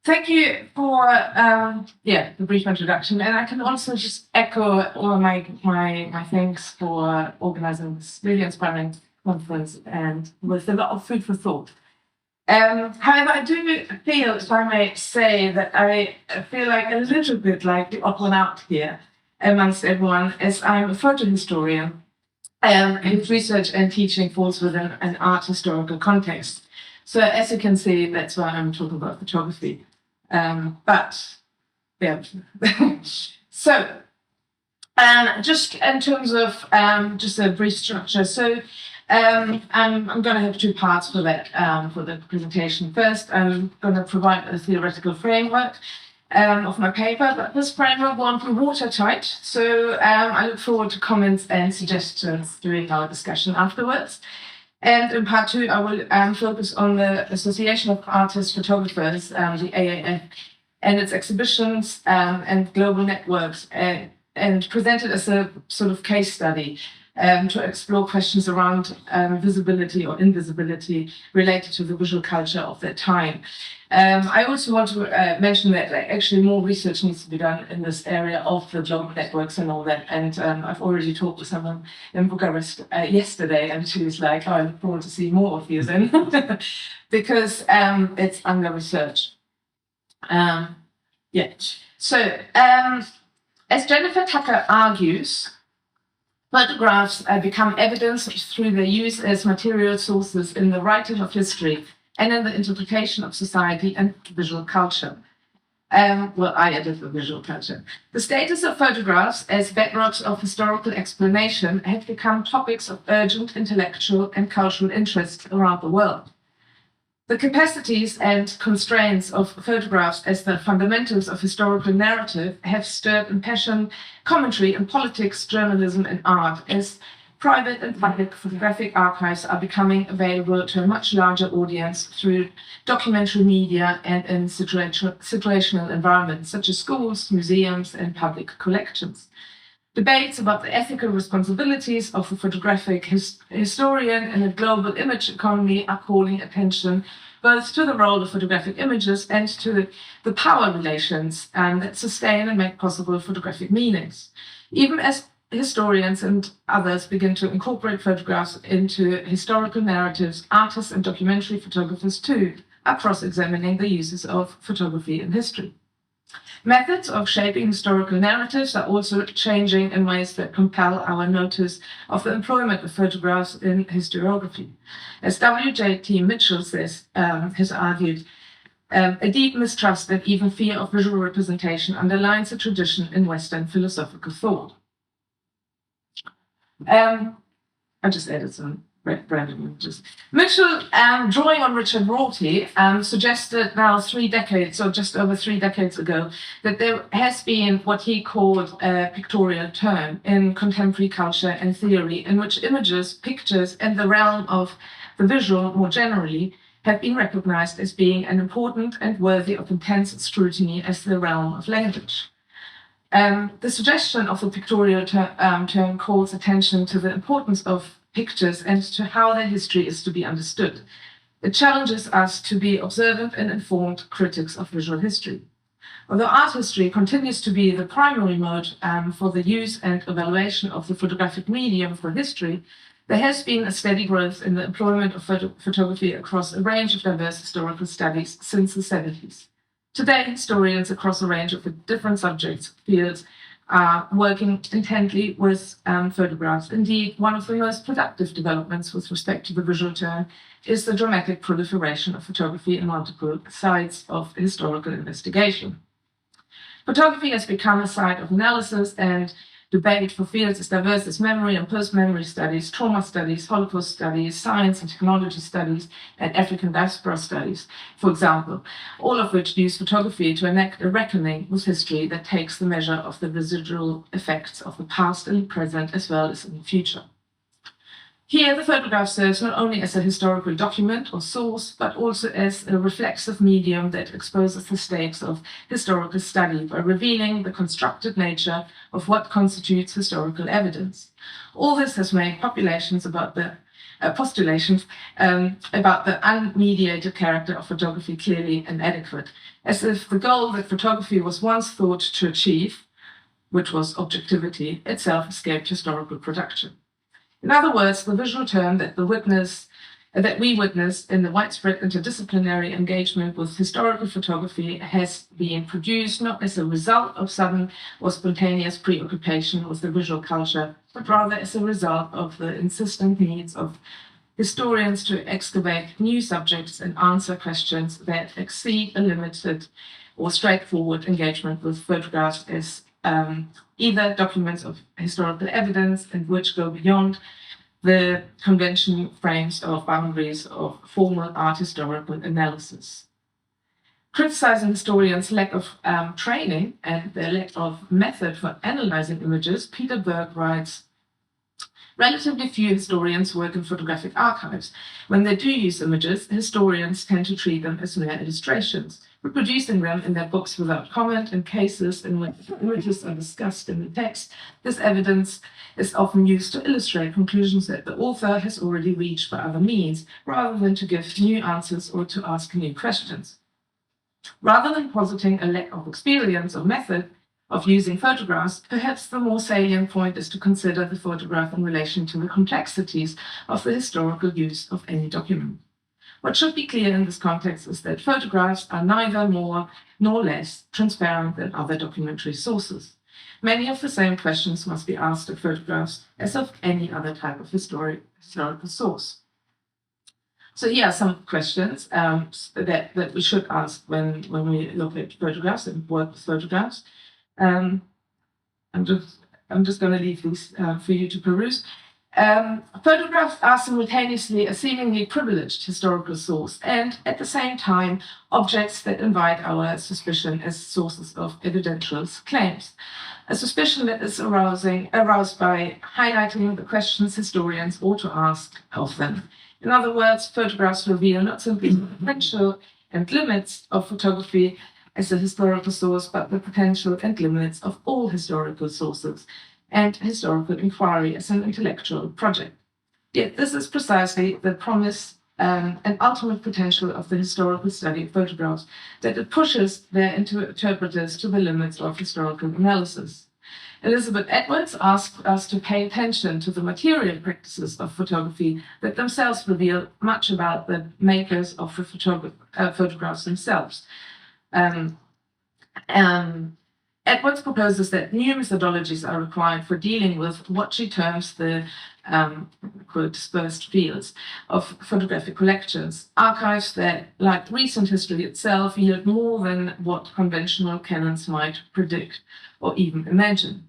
Thank you for the brief introduction, and I can also just echo all my thanks for organizing this really inspiring conference and with a lot of food for thought. However, I do feel, if I may say, that I feel like a little bit like the odd one out here amongst everyone, as I'm a photo historian whose research and teaching falls within an art historical context. So as you can see, that's why I'm talking about photography. So just in terms of just a brief structure. So I'm going to have two parts for that for the presentation. First, I'm going to provide a theoretical framework of my paper, but this framework won't be watertight. So I look forward to comments and suggestions during our discussion afterwards. And in part two, I will focus on the Association of Artists Photographers, the AAF, and its exhibitions and global networks, and present it as a sort of case study to explore questions around visibility or invisibility related to the visual culture of that time. I also want to mention that actually more research needs to be done in this area of the global networks and all that. And I've already talked to someone in Bucharest yesterday, and she was like, "Oh, I look forward to seeing more of you then," because it's under research. So, as Jennifer Tucker argues, photographs become evidence through their use as material sources in the writing of history and in the interpretation of society and visual culture. I edit the visual culture. The status of photographs as bedrocks of historical explanation have become topics of urgent intellectual and cultural interest around the world. The capacities and constraints of photographs as the fundamentals of historical narrative have stirred impassioned commentary in politics, journalism, and art, as private and public photographic archives are becoming available to a much larger audience through documentary media and in situational environments such as schools, museums, and public collections. Debates about the ethical responsibilities of a photographic historian in a global image economy are calling attention both to the role of photographic images and to the power relations that sustain and make possible photographic meanings. Even as historians and others begin to incorporate photographs into historical narratives, artists and documentary photographers too are cross-examining the uses of photography in history. Methods of shaping historical narratives are also changing in ways that compel our notice of the employment of photographs in historiography. As W.J.T. Mitchell has argued, a deep mistrust and even fear of visual representation underlines a tradition in Western philosophical thought. I just added some random images. Mitchell, drawing on Richard Rorty, suggested now 3 decades, or just over 3 decades ago, that there has been what he called a pictorial turn in contemporary culture and theory, in which images, pictures, and the realm of the visual more generally have been recognized as being as important and worthy of intense scrutiny as the realm of language. The suggestion of the pictorial turn calls attention to the importance of pictures and to how their history is to be understood. It challenges us to be observant and informed critics of visual history. Although art history continues to be the primary mode for the use and evaluation of the photographic medium for history, there has been a steady growth in the employment of photography across a range of diverse historical studies since the 70s. Today, historians across a range of different subjects, fields, are working intently with photographs. Indeed, one of the most productive developments with respect to the visual turn is the dramatic proliferation of photography in multiple sites of historical investigation. Photography has become a site of analysis and debate for fields as diverse as memory and post-memory studies, trauma studies, Holocaust studies, science and technology studies, and African diaspora studies, for example, all of which use photography to enact a reckoning with history that takes the measure of the residual effects of the past and the present as well as in the future. Here, the photograph serves not only as a historical document or source, but also as a reflexive medium that exposes the stakes of historical study by revealing the constructed nature of what constitutes historical evidence. All this has made speculations about the postulations about the unmediated character of photography clearly inadequate, as if the goal that photography was once thought to achieve, which was objectivity, itself escaped historical production. In other words, the visual term that we witness in the widespread interdisciplinary engagement with historical photography has been produced not as a result of sudden or spontaneous preoccupation with the visual culture, but rather as a result of the insistent needs of historians to excavate new subjects and answer questions that exceed a limited or straightforward engagement with photographs as either documents of historical evidence and which go beyond the convention frames of boundaries of formal art historical analysis. Criticizing historians' lack of training and their lack of method for analyzing images, Peter Berg writes, relatively few historians work in photographic archives. When they do use images, historians tend to treat them as mere illustrations, reproducing them in their books without comment. In cases in which images are discussed in the text, this evidence is often used to illustrate conclusions that the author has already reached by other means, rather than to give new answers or to ask new questions. Rather than positing a lack of experience or method of using photographs, perhaps the more salient point is to consider the photograph in relation to the complexities of the historical use of any document. What should be clear in this context is that photographs are neither more nor less transparent than other documentary sources. Many of the same questions must be asked of photographs as of any other type of historical source. So here are some questions that we should ask when we look at photographs and work with photographs. I'm just going to leave these for you to peruse. Photographs are simultaneously a seemingly privileged historical source and, at the same time, objects that invite our suspicion as sources of evidential claims. A suspicion that is aroused by highlighting the questions historians ought to ask of them. In other words, photographs reveal not simply the potential and limits of photography as a historical source, but the potential and limits of all historical sources and historical inquiry as an intellectual project. Yet this is precisely the promise and ultimate potential of the historical study of photographs, that it pushes their interpreters to the limits of historical analysis. Elizabeth Edwards asked us to pay attention to the material practices of photography that themselves reveal much about the makers of the photographs themselves. Edwards proposes that new methodologies are required for dealing with what she terms the dispersed fields of photographic collections, archives that, like recent history itself, yield more than what conventional canons might predict or even imagine.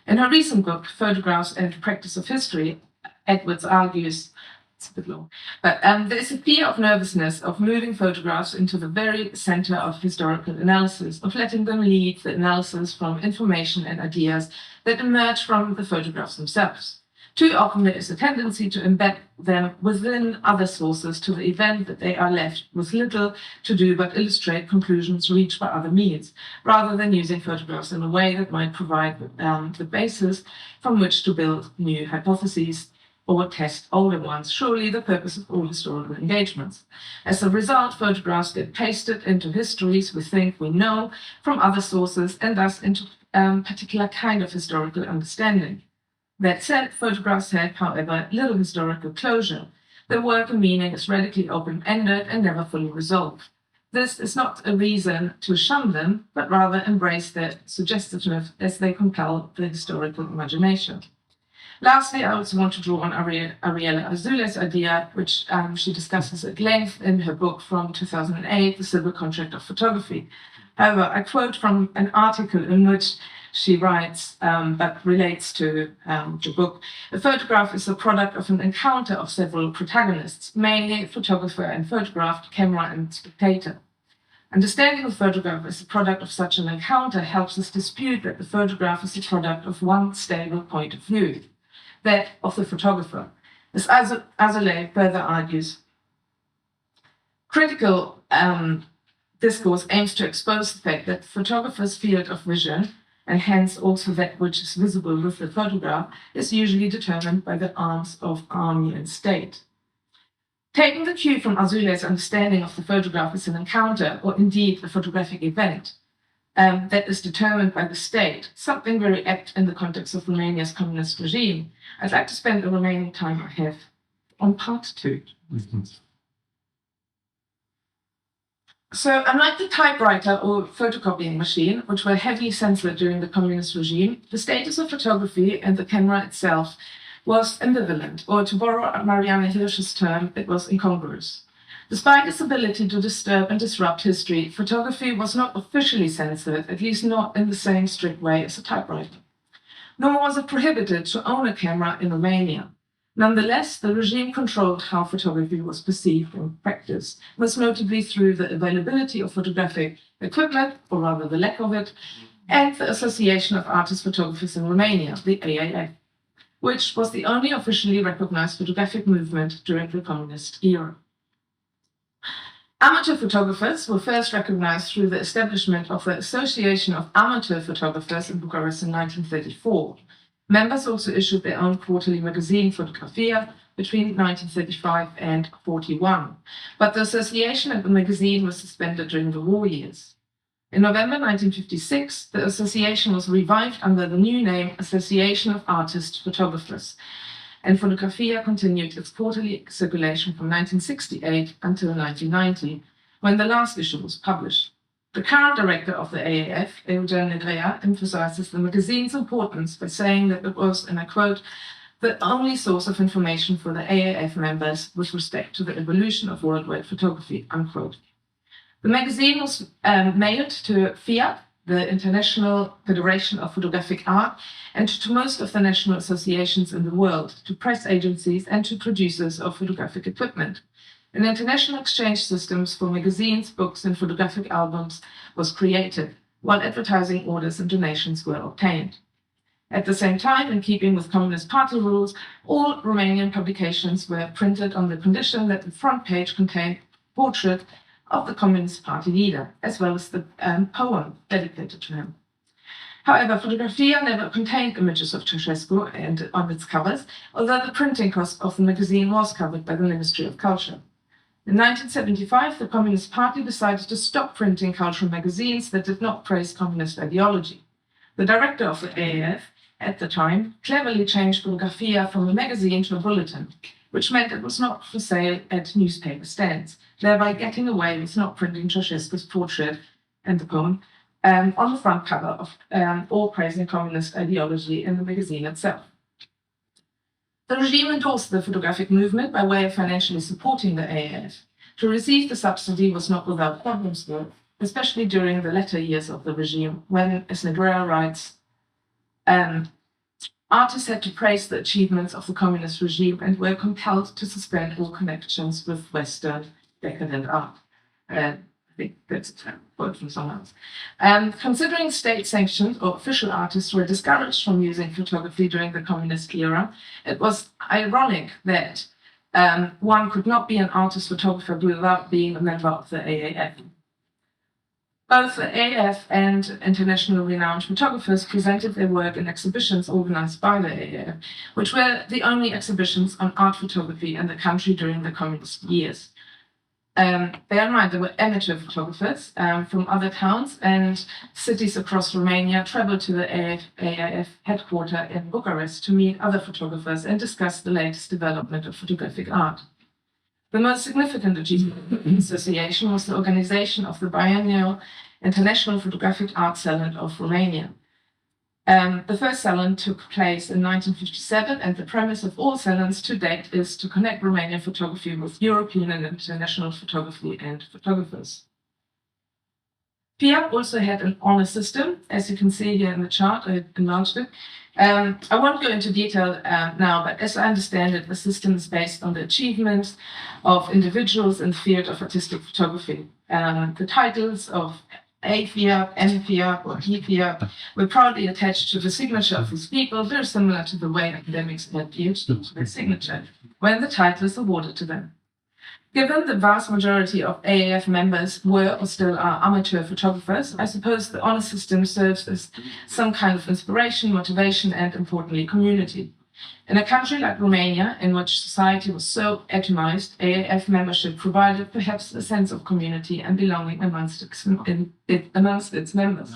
In her recent book, Photographs and Practice of History, Edwards argues, it's a bit long, but there is a fear of nervousness of moving photographs into the very center of historical analysis, of letting them lead the analysis from information and ideas that emerge from the photographs themselves. Too often there is a tendency to embed them within other sources to the event that they are left with little to do but illustrate conclusions reached by other means, rather than using photographs in a way that might provide the basis from which to build new hypotheses or test older ones, surely the purpose of all historical engagements. As a result, photographs get pasted into histories we think we know from other sources and thus into a particular kind of historical understanding. That said, photographs have, however, little historical closure. Their work and meaning is radically open-ended and never fully resolved. This is not a reason to shun them, but rather embrace their suggestiveness as they compel the historical imagination. Lastly, I also want to draw on Ariella Azule's idea, which she discusses at length in her book from 2008, The Civil Contract of Photography. However, I quote from an article in which she writes, but relates to the book. A photograph is a product of an encounter of several protagonists, mainly photographer and photographed, camera and spectator. Understanding the photograph as a product of such an encounter helps us dispute that the photograph is a product of one stable point of view, that of the photographer. As Azulay further argues, critical discourse aims to expose the fact that the photographer's field of vision and hence also that which is visible with the photograph, is usually determined by the arms of army and state. Taking the cue from Azule's understanding of the photograph as an encounter, or indeed a photographic event, that is determined by the state, something very apt in the context of Romania's communist regime, I'd like to spend the remaining time I have on part 2. So, unlike the typewriter or photocopying machine, which were heavily censored during the communist regime, the status of photography and the camera itself was ambivalent, or to borrow Marianne Hirsch's term, it was incongruous. Despite its ability to disturb and disrupt history, photography was not officially censored, at least not in the same strict way as a typewriter. Nor was it prohibited to own a camera in Romania. Nonetheless, the regime controlled how photography was perceived in practice, most notably through the availability of photographic equipment, or rather the lack of it, and the Association of Artist Photographers in Romania, the AAF, which was the only officially recognized photographic movement during the communist era. Amateur photographers were first recognized through the establishment of the Association of Amateur Photographers in Bucharest in 1934. Members also issued their own quarterly magazine, Fotografia, between 1935 and 41. But the association and the magazine were suspended during the war years. In November 1956, the association was revived under the new name Association of Artist Photographers, and Fotografia continued its quarterly circulation from 1968 until 1990, when the last issue was published. The current director of the AAF, Eugen Negrea, emphasizes the magazine's importance by saying that it was, and I quote, the only source of information for the AAF members with respect to the evolution of worldwide photography, unquote. The magazine was mailed to FIAP, the International Federation of Photographic Art, and to most of the national associations in the world, to press agencies and to producers of photographic equipment. An international exchange system for magazines, books, and photographic albums was created, while advertising orders and donations were obtained. At the same time, in keeping with Communist Party rules, all Romanian publications were printed on the condition that the front page contained a portrait of the Communist Party leader, as well as the poem dedicated to him. However, Fotografia never contained images of Ceausescu and on its covers, although the printing cost of the magazine was covered by the Ministry of Culture. In 1975, the Communist Party decided to stop printing cultural magazines that did not praise communist ideology. The director of the AAF, at the time, cleverly changed Fotografia from a magazine to a bulletin, which meant it was not for sale at newspaper stands, thereby getting away with not printing Ceausescu's portrait and the poem on the front cover of or praising communist ideology in the magazine itself. The regime endorsed the photographic movement by way of financially supporting the AAF. To receive the subsidy was not without problems, though, especially during the latter years of the regime, when, as Negrea writes, artists had to praise the achievements of the communist regime and were compelled to suspend all connections with Western decadent art. I think that's a quote from someone else. Considering state-sanctioned or official artists were discouraged from using photography during the communist era, it was ironic that one could not be an artist photographer without being a member of the AAF. Both the AAF and international renowned photographers presented their work in exhibitions organized by the AAF, which were the only exhibitions on art photography in the country during the communist years. Bear in mind, there were amateur photographers from other towns and cities across Romania traveled to the AAF headquarters in Bucharest to meet other photographers and discuss the latest development of photographic art. The most significant achievement of the association was the organization of the biennial International Photographic Art Salon of Romania. The first salon took place in 1957, and the premise of all salons to date is to connect Romanian photography with European and international photography and photographers. FIAP also had an honor system, as you can see here in the chart. I enlarged it. I won't go into detail now, but as I understand it, the system is based on the achievements of individuals in the field of artistic photography. The titles of A-FIAP, M-FIAP, or E-FIAP were proudly attached to the signature of these people, very similar to the way academics had used their signature when the title is awarded to them. Given the vast majority of AAF members were or still are amateur photographers, I suppose the honor system serves as some kind of inspiration, motivation, and importantly, community. In a country like Romania, in which society was so atomized, AAF membership provided perhaps a sense of community and belonging amongst its members.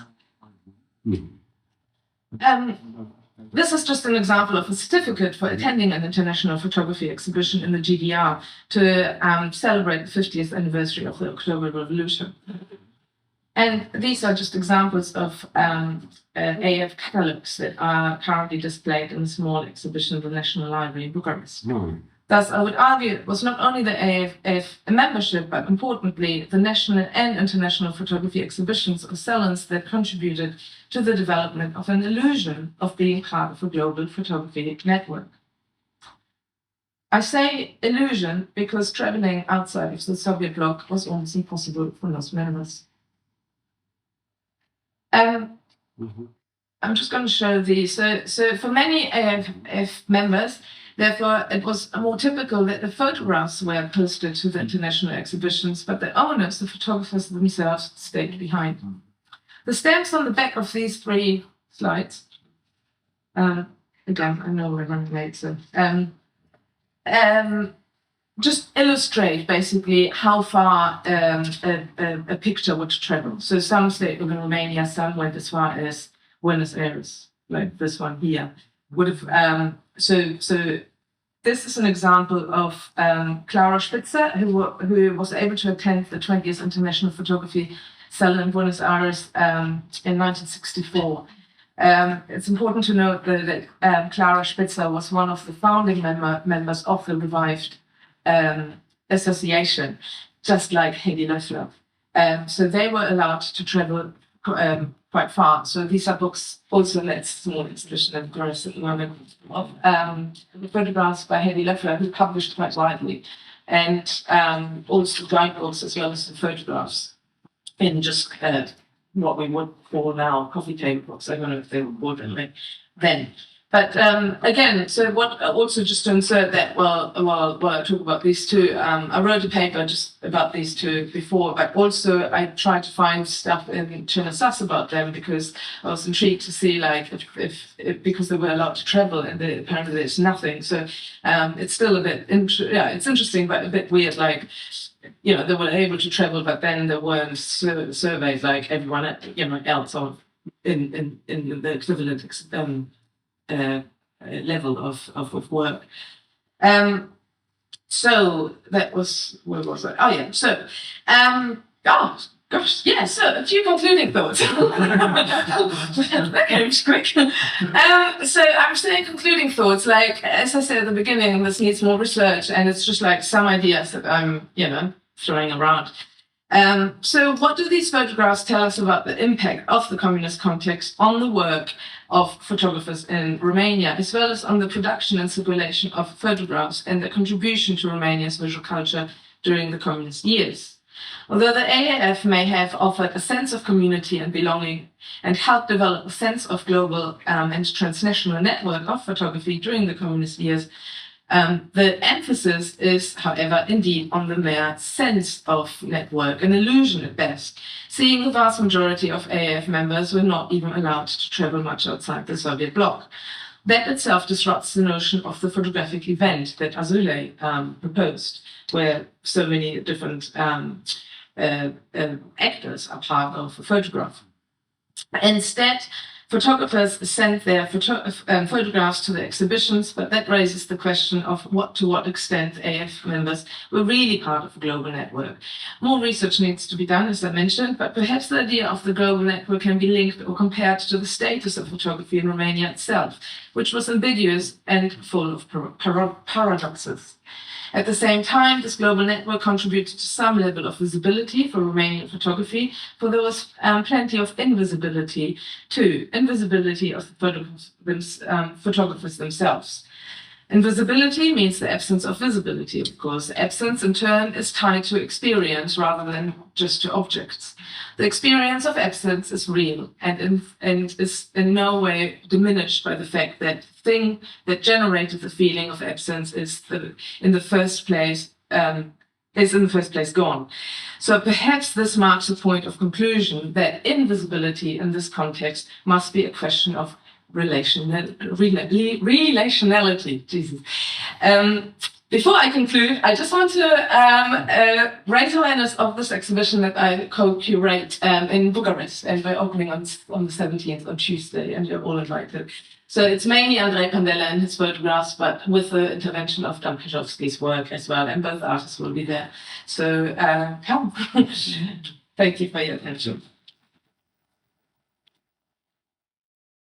This is just an example of a certificate for attending an international photography exhibition in the GDR to celebrate the 50th anniversary of the October Revolution. And these are just examples of AF catalogues that are currently displayed in a small exhibition in the National Library in Bucharest. Thus, I would argue it was not only the AAF membership, but importantly, the national and international photography exhibitions or salons that contributed to the development of an illusion of being part of a global photography network. I say illusion because traveling outside of the Soviet bloc was almost impossible for most members. I'm just going to show these. So for many AAF members, therefore, it was more typical that the photographs were posted to the international exhibitions, but the owners, the photographers themselves, stayed behind. The stamps on the back of these 3 slides, again, I know we're running late, so just illustrate basically how far a picture would travel. So some stayed in Romania, some went as far as Buenos Aires, like this one here. Would have so this is an example of Clara Spitzer, who was able to attend the 20th International Photography Salon in Buenos Aires in 1964. It's important to note that Clara Spitzer was one of the founding members of the revived association, just like Hedy Loeffler. So they were allowed to travel quite far. So these are books, also let's small exhibition in Paris at the moment, of photographs by Hedy Loeffler, who published quite widely, and also guidebooks as well as the photographs in just what we would call now coffee table books. I don't know if they were called then. But again, so what also just to insert that while I talk about these two, I wrote a paper just about these two before, but also I tried to find stuff in CNFIS about them because I was intrigued to see like if because they were allowed to travel and apparently there's nothing. So it's still a bit it's interesting but a bit weird. Like they were able to travel, but then there weren't surveys like everyone else in the equivalent level of work. So that was, where was I? Oh yeah, so, so a few concluding thoughts. That came quick. So I'm saying concluding thoughts, like, as I said at the beginning, this needs more research and it's just like some ideas that I'm, throwing around. So what do these photographs tell us about the impact of the communist context on the work of photographers in Romania, as well as on the production and circulation of photographs and their contribution to Romania's visual culture during the communist years? Although the AAF may have offered a sense of community and belonging and helped develop a sense of global and transnational network of photography during the communist years, the emphasis is, however, indeed on the mere sense of network, an illusion at best, seeing the vast majority of AAF members were not even allowed to travel much outside the Soviet bloc. That itself disrupts the notion of the photographic event that Azulay proposed, where so many different actors are part of a photograph. Instead, photographers sent their photographs to the exhibitions, but that raises the question of to what extent AF members were really part of a global network. More research needs to be done, as I mentioned, but perhaps the idea of the global network can be linked or compared to the status of photography in Romania itself, which was ambiguous and full of paradoxes. At the same time, this global network contributed to some level of visibility for Romanian photography, for there was plenty of invisibility too, invisibility of the photographers themselves. Invisibility means the absence of visibility, of course. Absence, in turn, is tied to experience rather than just to objects. The experience of absence is real and is in no way diminished by the fact that the thing that generated the feeling of absence is in the first place is in the first place gone. So perhaps this marks a point of conclusion that invisibility in this context must be a question of relationality. Jesus. Before I conclude, I just want to raise awareness of this exhibition that I co-curate in Bucharest, and we're opening on the 17th, on Tuesday, and you're all invited. So it's mainly Andrei Pandela and his photographs, but with the intervention of Dan Krzyzowski's work as well, and both artists will be there. So come. Thank you for your attention.